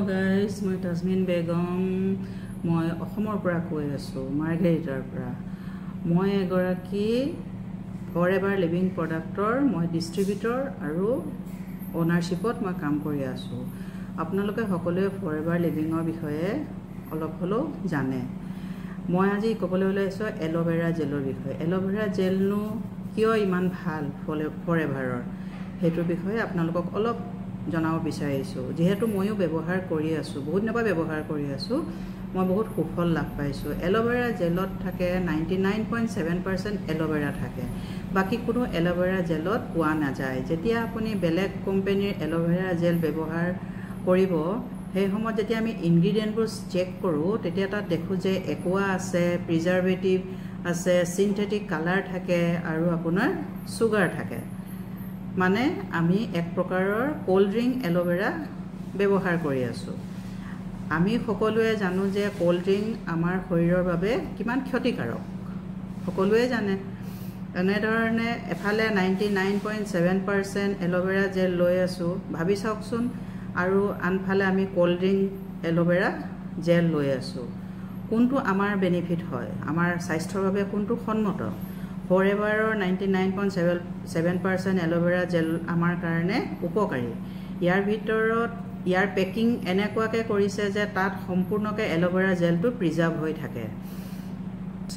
guys, মই Tazmin Begum মই অসমৰ পৰা কৈ আছো মাৰ্গেৰিটাৰ পৰা মই এগৰাকী ফৰএভাৰ লিভিং প্ৰডাক্টৰ মই ডিস্ট্ৰিবিউটৰ আৰু ওনাৰশিপত মই কাম কৰি আছো আপোনালোকে সকলোৱে ফৰএভাৰ লিভিংৰ বিষয়ে অলপ হলো জানে মই আজি ক'বলৈ ওলাইছো এলোভেৰা জেলৰ বিষয়ে এলোভেৰা জেলনো কিয় ইমান ভাল ফৰএভাৰৰ হেতু বিষয়ে আপোনালোকক অলপ জনাব বিচাৰিছো যেহেতু ময়ো ব্যৱহাৰ কৰি আছো বহুত নবা ব্যৱহাৰ কৰি আছো মই বহুত সুফল লাভ পাইছো এলোভেৰা জেলত থাকে 99.7% এলোভেৰা থাকে বাকি কোনো এলোভেৰা জেলত পোৱা নাযায় যেতিয়া আপুনি বেলেগ কোম্পানীৰ এলোভেৰা জেল ব্যৱহাৰ কৰিব সেই সময়ত যেতিয়া আমি ইনগ্ৰেডিয়েন্টবোৰ চেক কৰো তেতিয়া তাত দেখো যে একোয়া আছে প্ৰিজাৰভেটিভ আছে সিনথেটিক কালাৰ থাকে আৰু আপোনাৰ সুগাৰ থাকে মানে আমি এক প্ৰকাৰৰ কোল্ড ড্ৰিংক এলোভেৰা ব্যৱহাৰ কৰি আছো আমি সকলোৱে জানো যে কোল্ড ড্ৰিংক আমাৰ শৰীৰৰ বাবে কিমান ক্ষতিকাৰক সকলোৱে জানে এনে ধৰণে এফালে 99.7% এলোভেৰা জেল লৈ আছো ভাবি চাওকচোন আৰু আনফালে আমি কোল্ড ড্ৰিংক এলোভেৰা জেল লৈ আছো কোনটো আমাৰ বেনিফিট হয় আমাৰ স্বাস্থ্যৰ বাবে কোনটো সন্মত ফৰএভাৰৰ 99.7% এলোভেৰা জেল আমাৰ কাৰণে উপকাৰী ইয়াৰ ভিতৰত ইয়াৰ পেকিং এনেকুৱাকে কৰিছে যে তাত সম্পূৰ্ণকে এলোভেৰা জেলটো প্ৰিজাৰ্ভ হৈ থাকে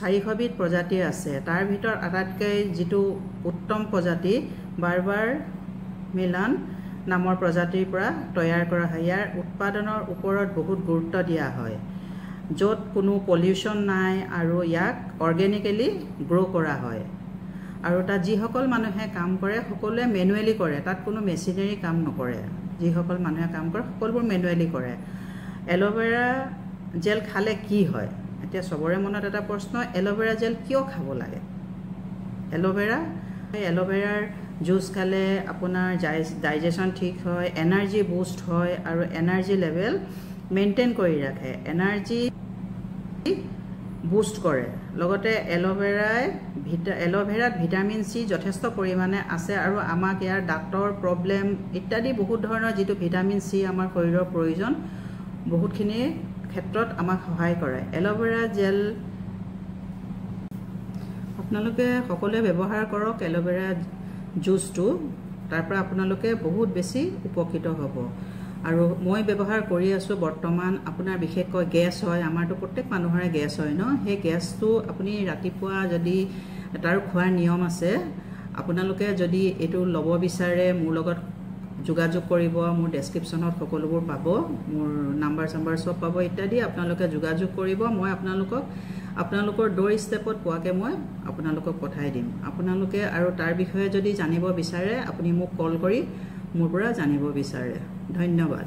400 বিধ প্ৰজাতি আছে তাৰ ভিতৰত আটাইতকৈ যেটো উত্তম প্ৰজাতি বাৰবাৰ মিলান নামৰ প্ৰজাতিৰ পৰা তৈয়াৰ কৰা হয় ইয়াৰ উৎপাদনৰ ওপৰত বহুত গুৰুত্ব দিয়া হয় যত কোনো পলিউশন নাই আৰু ইয়াক অৰ্গেনিক্যালি গ্ৰো কৰা হয় আৰু তা যিসকল মানুহে কাম কৰে সকলোৱে ম্যানুয়ালি কৰে তাত কোনো মেচিনাৰী কাম নকৰে যিসকল মানুহে কাম কৰে সকলোবোৰ ম্যানুয়ালি কৰে এলোভেৰা জেল খালে কি হয় এতিয়া সবৰে মনত এটা প্ৰশ্ন এলোভেৰা জেল কিয় খাব লাগে এলোভেৰাৰ জুস খালে আপোনাৰ ডাইজেশন ঠিক হয় এনাৰ্জি বুস্ট হয় আৰু এনাৰ্জি লেভেল মেইনটেইন কৰি ৰাখে এনাৰ্জি বুস্ট কৰে লগতে এলোভেৰাত ভিটামিন সি যথেষ্ট পৰিমাণে আছে আৰু আমাক ইয়াৰ দাঁতৰ প্ৰবলেম ইত্যাদি বহুত ধৰণৰ যেটো ভিটামিন সি আমাৰ শৰীৰৰ প্ৰয়োজন বহুতখিনি ক্ষেত্ৰত আমাক সহায় কৰে এলোভেৰা জেল আপোনালোকে সকলোৱে ব্যৱহাৰ কৰক এলোভেৰা জুসটো তাৰ পৰা আপোনালোকে বহুত বেছি উপকৃত হ'ব আৰু মই ব্যৱহাৰ কৰি আছো বৰ্তমান আপোনাৰ বিশেষকৈ গ্যাস হয় আমাৰটো প্ৰত্যেক মানুহৰে গ্যাস হয় ন সেই গ্যাসটো আপুনি ৰাতিপুৱা যদি তাৰ খোৱাৰ নিয়ম আছে আপোনালোকে যদি এটো লব বিচাৰে মোৰ লগত যোগাযোগ কৰিব মোৰ ডেসক্ৰিপচনত সকলোবোৰ পাব মোৰ নাম্বাৰ সব পাব ইত্যাদি আপোনালোকে যোগাযোগ কৰিব মই আপোনালোকৰ ডোৰ ষ্টেপত পোৱাকে মই আপোনালোকক পঠাই দিম আপোনালোকে আৰু তাৰ বিষয়ে যদি জানিব বিচাৰে আপুনি মোক কল কৰি মোৰ পৰা জানিব বিচাৰে ধন্যবাদ